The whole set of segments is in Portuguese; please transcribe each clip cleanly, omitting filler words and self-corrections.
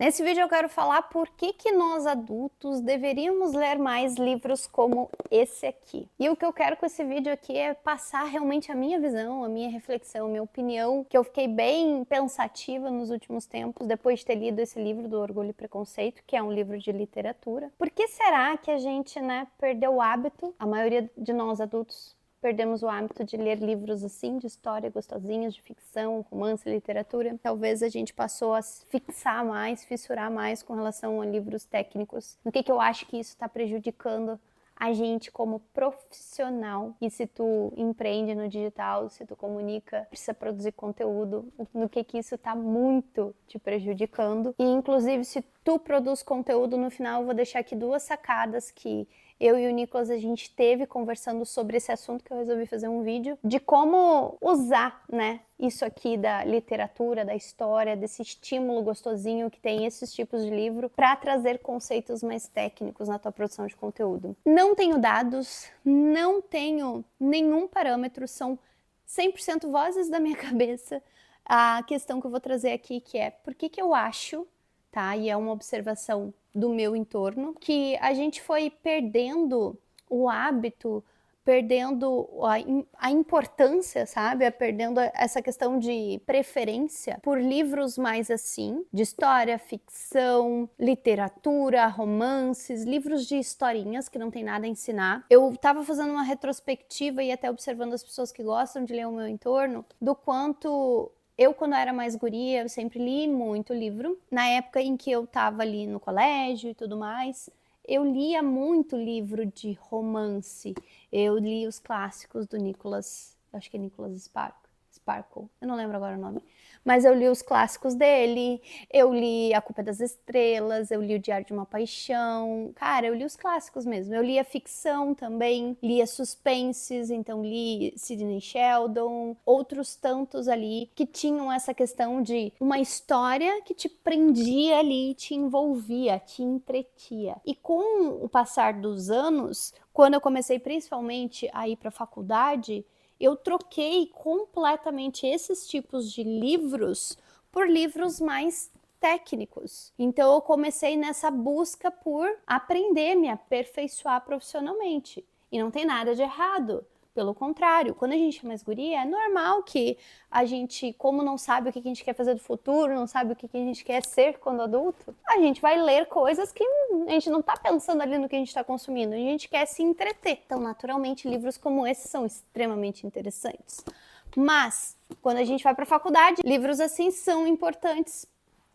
Nesse vídeo eu quero falar por que nós adultos deveríamos ler mais livros como esse aqui. E o que eu quero com esse vídeo aqui é passar realmente a minha visão, a minha reflexão, a minha opinião, que eu fiquei bem pensativa nos últimos tempos, depois de ter lido esse livro do Orgulho e Preconceito, que é um livro de literatura. Por que será que a gente, perdeu o hábito, a maioria de nós adultos, perdemos o hábito de ler livros assim, de história gostosinhas, de ficção, romance, literatura. Talvez a gente passou a fixar mais, fissurar mais com relação a livros técnicos. No que eu acho que isso está prejudicando a gente como profissional? E se tu empreende no digital, se tu comunica, precisa produzir conteúdo, no que isso está muito te prejudicando. E inclusive se tu produz conteúdo, no final eu vou deixar aqui duas sacadas que eu e o Nicolas, a gente teve conversando sobre esse assunto, que eu resolvi fazer um vídeo, de como usar, isso aqui da literatura, da história, desse estímulo gostosinho que tem esses tipos de livro, para trazer conceitos mais técnicos na tua produção de conteúdo. Não tenho dados, não tenho nenhum parâmetro, são 100% vozes da minha cabeça. A questão que eu vou trazer aqui, que é por que eu acho, e é uma observação do meu entorno, que a gente foi perdendo o hábito, perdendo a importância, perdendo essa questão de preferência por livros mais assim, de história, ficção, literatura, romances, livros de historinhas que não tem nada a ensinar. Eu tava fazendo uma retrospectiva e até observando as pessoas que gostam de ler o meu entorno, do quanto eu, quando era mais guria, eu sempre li muito livro. Na época em que eu tava ali no colégio e tudo mais, eu lia muito livro de romance. Eu li os clássicos do Nicholas, acho que é Nicholas Sparkle, eu não lembro agora o nome. Mas eu li os clássicos dele, eu li A Culpa é das Estrelas, eu li O Diário de uma Paixão. Cara, eu li os clássicos mesmo. Eu lia ficção também, lia suspenses, então li Sidney Sheldon, outros tantos ali que tinham essa questão de uma história que te prendia ali, te envolvia, te entretia. E com o passar dos anos, quando eu comecei principalmente a ir para a faculdade, eu troquei completamente esses tipos de livros por livros mais técnicos. Então eu comecei nessa busca por aprender, me aperfeiçoar profissionalmente. E não tem nada de errado. Pelo contrário, quando a gente é mais guria, é normal que a gente, como não sabe o que a gente quer fazer do futuro, não sabe o que a gente quer ser quando adulto, a gente vai ler coisas que a gente não tá pensando ali no que a gente está consumindo, a gente quer se entreter. Então, naturalmente, livros como esse são extremamente interessantes. Mas, quando a gente vai para a faculdade, livros assim são importantes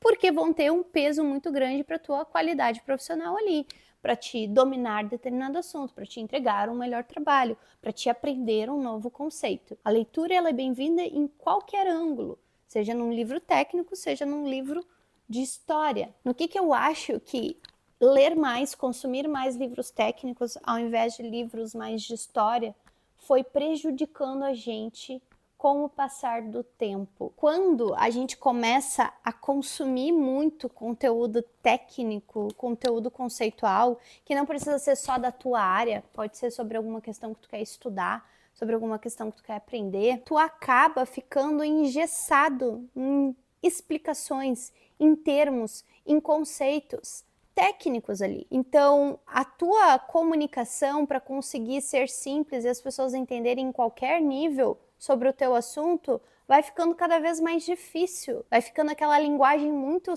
porque vão ter um peso muito grande para a tua qualidade profissional ali, para te dominar determinado assunto, para te entregar um melhor trabalho, para te aprender um novo conceito. A leitura ela é bem-vinda em qualquer ângulo, seja num livro técnico, seja num livro de história. No que eu acho que ler mais, consumir mais livros técnicos ao invés de livros mais de história foi prejudicando a gente com o passar do tempo. Quando a gente começa a consumir muito conteúdo técnico, conteúdo conceitual, que não precisa ser só da tua área, pode ser sobre alguma questão que tu quer estudar, sobre alguma questão que tu quer aprender, tu acaba ficando engessado em explicações, em termos, em conceitos técnicos ali. Então, a tua comunicação para conseguir ser simples e as pessoas entenderem em qualquer nível sobre o teu assunto, vai ficando cada vez mais difícil. Vai ficando aquela linguagem muito,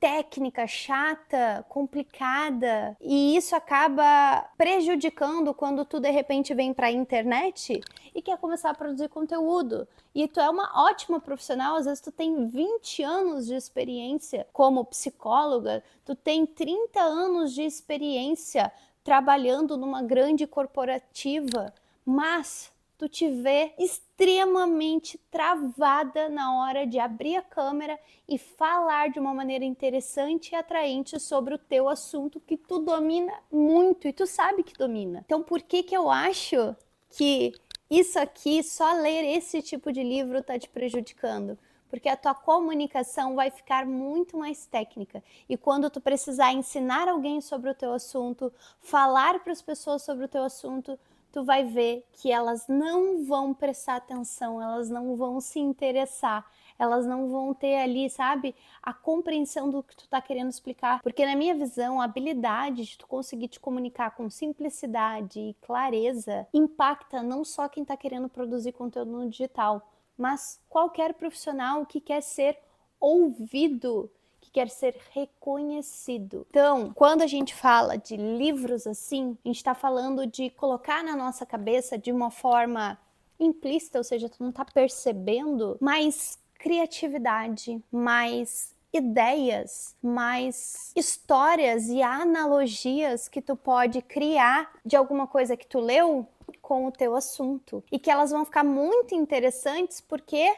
técnica, chata, complicada. E isso acaba prejudicando quando tu, de repente, vem pra internet e quer começar a produzir conteúdo. E tu é uma ótima profissional, às vezes tu tem 20 anos de experiência como psicóloga, tu tem 30 anos de experiência trabalhando numa grande corporativa, mas tu te vê extremamente travada na hora de abrir a câmera e falar de uma maneira interessante e atraente sobre o teu assunto que tu domina muito e tu sabe que domina. Então, por que eu acho que isso aqui, só ler esse tipo de livro tá te prejudicando? Porque a tua comunicação vai ficar muito mais técnica. E quando tu precisar ensinar alguém sobre o teu assunto, falar para as pessoas sobre o teu assunto, tu vai ver que elas não vão prestar atenção, elas não vão se interessar, elas não vão ter ali, sabe, a compreensão do que tu tá querendo explicar. Porque na minha visão, a habilidade de tu conseguir te comunicar com simplicidade e clareza impacta não só quem tá querendo produzir conteúdo no digital, mas qualquer profissional que quer ser ouvido, que quer ser reconhecido. Então, quando a gente fala de livros assim, a gente está falando de colocar na nossa cabeça de uma forma implícita, ou seja, tu não está percebendo, mais criatividade, mais ideias, mais histórias e analogias que tu pode criar de alguma coisa que tu leu com o teu assunto. E que elas vão ficar muito interessantes porque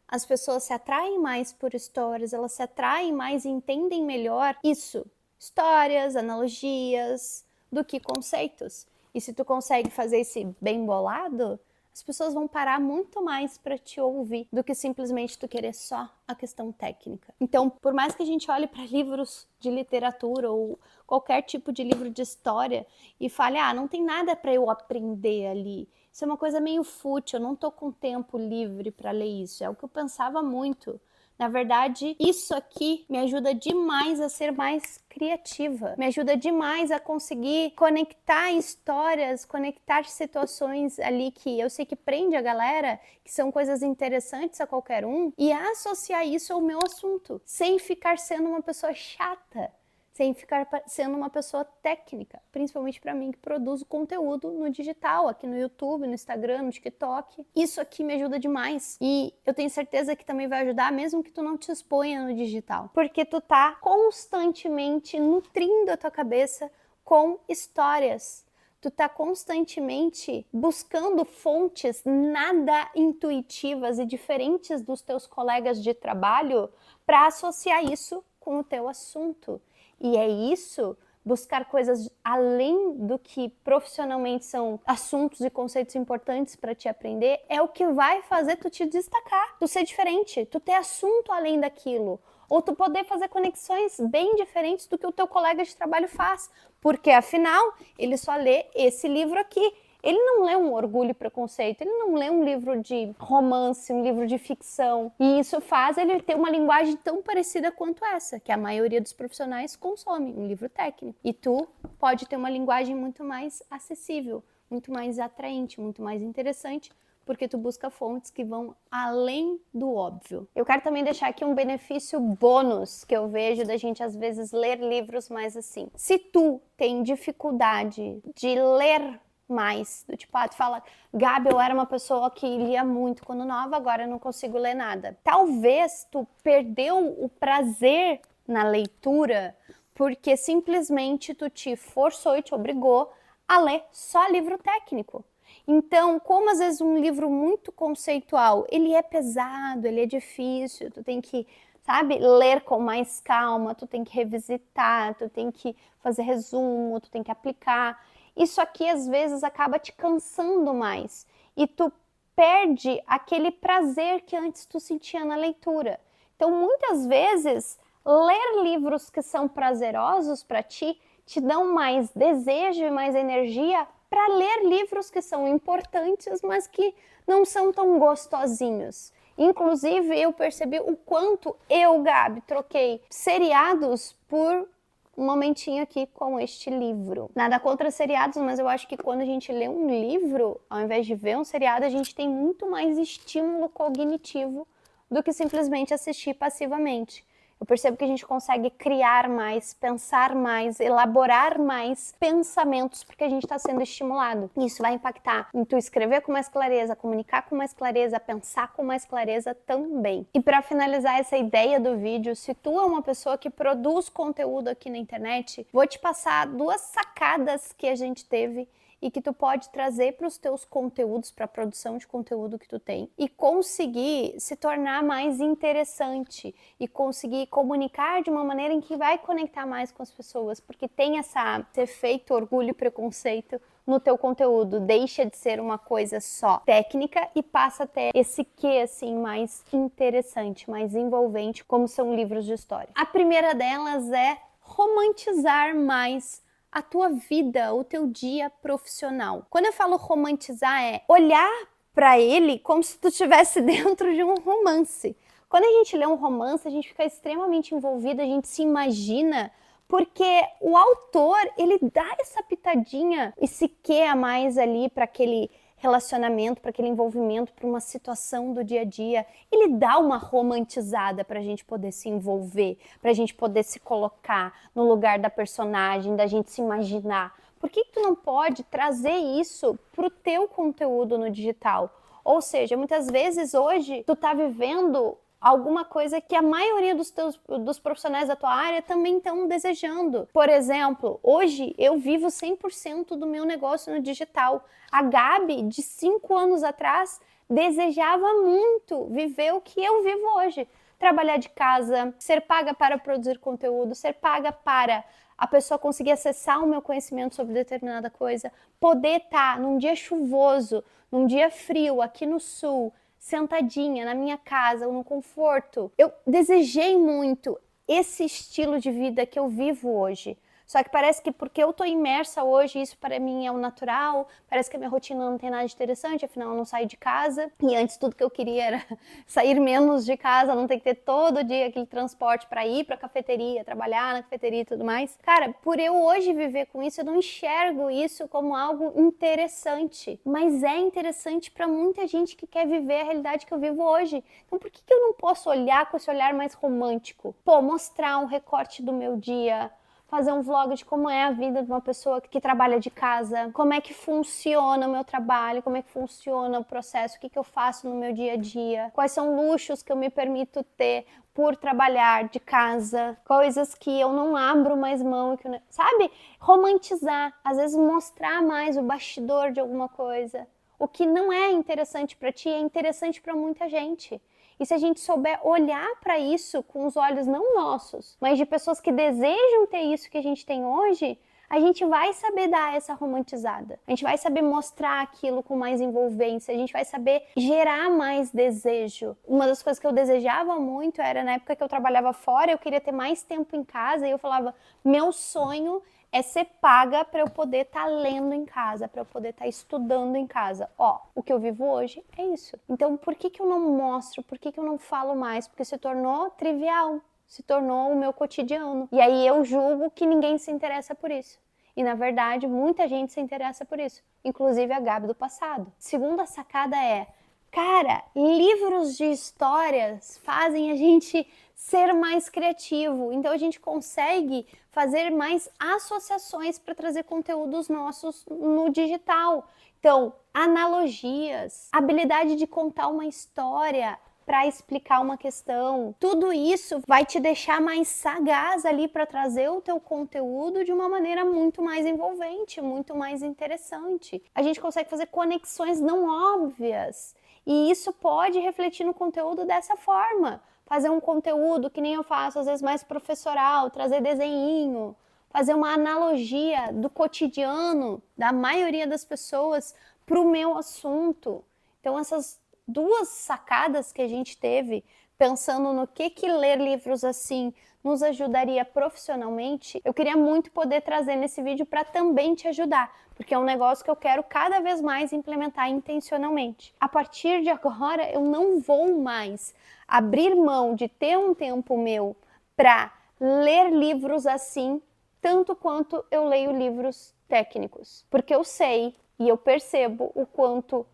as pessoas se atraem mais por histórias, elas se atraem mais e entendem melhor isso, histórias, analogias, do que conceitos. E se tu consegue fazer esse bem bolado, as pessoas vão parar muito mais para te ouvir do que simplesmente tu querer só a questão técnica. Então, por mais que a gente olhe para livros de literatura ou qualquer tipo de livro de história e fale, não tem nada para eu aprender ali. Isso é uma coisa meio fútil, eu não tô com tempo livre para ler isso. É o que eu pensava muito. Na verdade, isso aqui me ajuda demais a ser mais criativa. Me ajuda demais a conseguir conectar histórias, conectar situações ali que eu sei que prende a galera, que são coisas interessantes a qualquer um, e associar isso ao meu assunto, sem ficar sendo uma pessoa chata, sem ficar sendo uma pessoa técnica, principalmente para mim que produzo conteúdo no digital, aqui no YouTube, no Instagram, no TikTok. Isso aqui me ajuda demais e eu tenho certeza que também vai ajudar mesmo que tu não te exponha no digital, porque tu tá constantemente nutrindo a tua cabeça com histórias. Tu tá constantemente buscando fontes nada intuitivas e diferentes dos teus colegas de trabalho para associar isso com o teu assunto. E é isso, buscar coisas além do que profissionalmente são assuntos e conceitos importantes para te aprender, é o que vai fazer tu te destacar, tu ser diferente, tu ter assunto além daquilo. Ou tu poder fazer conexões bem diferentes do que o teu colega de trabalho faz. Porque, afinal, ele só lê esse livro aqui. Ele não lê um Orgulho e Preconceito, ele não lê um livro de romance, um livro de ficção. E isso faz ele ter uma linguagem tão parecida quanto essa, que a maioria dos profissionais consome, um livro técnico. E tu pode ter uma linguagem muito mais acessível, muito mais atraente, muito mais interessante, porque tu busca fontes que vão além do óbvio. Eu quero também deixar aqui um benefício bônus que eu vejo da gente às vezes ler livros mais assim. Se tu tem dificuldade de ler mais, do tipo, tu fala, Gabi, eu era uma pessoa que lia muito quando nova, agora eu não consigo ler nada. Talvez tu perdeu o prazer na leitura porque simplesmente tu te forçou e te obrigou a ler só livro técnico. Então, como às vezes um livro muito conceitual, ele é pesado, ele é difícil, tu tem que, sabe, ler com mais calma, tu tem que revisitar, tu tem que fazer resumo, tu tem que aplicar. Isso aqui às vezes acaba te cansando mais e tu perde aquele prazer que antes tu sentia na leitura. Então, muitas vezes, ler livros que são prazerosos para ti te dão mais desejo e mais energia para ler livros que são importantes, mas que não são tão gostosinhos. Inclusive, eu percebi o quanto eu, Gabi, troquei seriados por um momentinho aqui com este livro. Nada contra seriados, mas eu acho que quando a gente lê um livro, ao invés de ver um seriado, a gente tem muito mais estímulo cognitivo do que simplesmente assistir passivamente. Eu percebo que a gente consegue criar mais, pensar mais, elaborar mais pensamentos porque a gente está sendo estimulado. Isso vai impactar em tu escrever com mais clareza, comunicar com mais clareza, pensar com mais clareza também. E para finalizar essa ideia do vídeo, se tu é uma pessoa que produz conteúdo aqui na internet, vou te passar 2 sacadas que a gente teve e que tu pode trazer para os teus conteúdos, para a produção de conteúdo que tu tem e conseguir se tornar mais interessante e conseguir comunicar de uma maneira em que vai conectar mais com as pessoas, porque tem esse efeito orgulho e preconceito no teu conteúdo, deixa de ser uma coisa só técnica e passa a ter esse quê assim mais interessante, mais envolvente, como são livros de história. A primeira delas é romantizar mais a tua vida, o teu dia profissional. Quando eu falo romantizar, é olhar para ele como se tu estivesse dentro de um romance, Quando a gente lê um romance, a gente fica extremamente envolvido, a gente se imagina, porque o autor, ele dá essa pitadinha, esse quê a mais ali para aquele relacionamento, para aquele envolvimento, para uma situação do dia a dia. Ele dá uma romantizada para a gente poder se envolver, para a gente poder se colocar no lugar da personagem, da gente se imaginar. Por que tu não pode trazer isso pro teu conteúdo no digital? Ou seja, muitas vezes hoje tu tá vivendo alguma coisa que a maioria dos profissionais da tua área também estão desejando. Por exemplo, hoje eu vivo 100% do meu negócio no digital. A Gabi, de 5 anos atrás, desejava muito viver o que eu vivo hoje. Trabalhar de casa, ser paga para produzir conteúdo, ser paga para a pessoa conseguir acessar o meu conhecimento sobre determinada coisa, poder estar num dia chuvoso, num dia frio aqui no sul, sentadinha na minha casa, no conforto. Eu desejei muito esse estilo de vida que eu vivo hoje. Só que parece que porque eu tô imersa hoje, isso para mim é o natural, parece que a minha rotina não tem nada de interessante, afinal eu não saio de casa. E antes tudo que eu queria era sair menos de casa, não ter que ter todo dia aquele transporte para ir para a cafeteria, trabalhar na cafeteria e tudo mais. Cara, por eu hoje viver com isso, eu não enxergo isso como algo interessante. Mas é interessante para muita gente que quer viver a realidade que eu vivo hoje. Então por que eu não posso olhar com esse olhar mais romântico? Pô, mostrar um recorte do meu dia, fazer um vlog de como é a vida de uma pessoa que trabalha de casa, como é que funciona o meu trabalho, como é que funciona o processo, o que eu faço no meu dia a dia, quais são luxos que eu me permito ter por trabalhar de casa, coisas que eu não abro mais mão, que eu não... sabe? Romantizar, às vezes mostrar mais o bastidor de alguma coisa. O que não é interessante para ti é interessante para muita gente. E se a gente souber olhar para isso com os olhos não nossos, mas de pessoas que desejam ter isso que a gente tem hoje, a gente vai saber dar essa romantizada. A gente vai saber mostrar aquilo com mais envolvência, a gente vai saber gerar mais desejo. Uma das coisas que eu desejava muito era na época que eu trabalhava fora, eu queria ter mais tempo em casa e eu falava, meu sonho é ser paga para eu poder estar lendo em casa, para eu poder estar estudando em casa. Ó, o que eu vivo hoje é isso. Então, por que eu não mostro? Por que eu não falo mais? Porque se tornou trivial, se tornou o meu cotidiano. E aí eu julgo que ninguém se interessa por isso. E na verdade, muita gente se interessa por isso, inclusive a Gabi do passado. Segunda sacada é, cara, livros de histórias fazem a gente ser mais criativo. Então a gente consegue fazer mais associações para trazer conteúdos nossos no digital. Então, analogias, habilidade de contar uma história para explicar uma questão. Tudo isso vai te deixar mais sagaz ali para trazer o teu conteúdo de uma maneira muito mais envolvente, muito mais interessante. A gente consegue fazer conexões não óbvias. E isso pode refletir no conteúdo dessa forma. Fazer um conteúdo que nem eu faço, às vezes mais professoral, trazer desenho, fazer uma analogia do cotidiano da maioria das pessoas para o meu assunto. Então essas duas sacadas que a gente teve, pensando no que ler livros assim nos ajudaria profissionalmente, eu queria muito poder trazer nesse vídeo para também te ajudar, porque é um negócio que eu quero cada vez mais implementar intencionalmente. A partir de agora, eu não vou mais abrir mão de ter um tempo meu para ler livros assim, tanto quanto eu leio livros técnicos, porque eu sei e eu percebo o quanto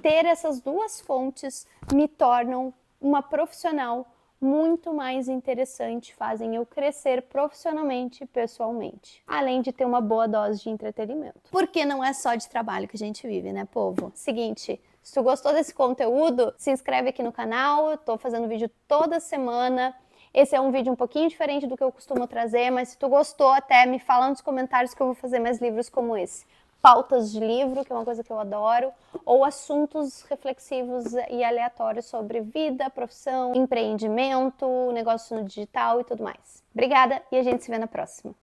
ter essas duas fontes me tornam uma profissional muito mais interessante, fazem eu crescer profissionalmente e pessoalmente, além de ter uma boa dose de entretenimento. Porque não é só de trabalho que a gente vive, né, povo? Seguinte, se tu gostou desse conteúdo, se inscreve aqui no canal, eu tô fazendo vídeo toda semana. Esse é um vídeo um pouquinho diferente do que eu costumo trazer, mas se tu gostou, até me fala nos comentários que eu vou fazer mais livros como esse. Pautas de livro, que é uma coisa que eu adoro, ou assuntos reflexivos e aleatórios sobre vida, profissão, empreendimento, negócio no digital e tudo mais. Obrigada e a gente se vê na próxima.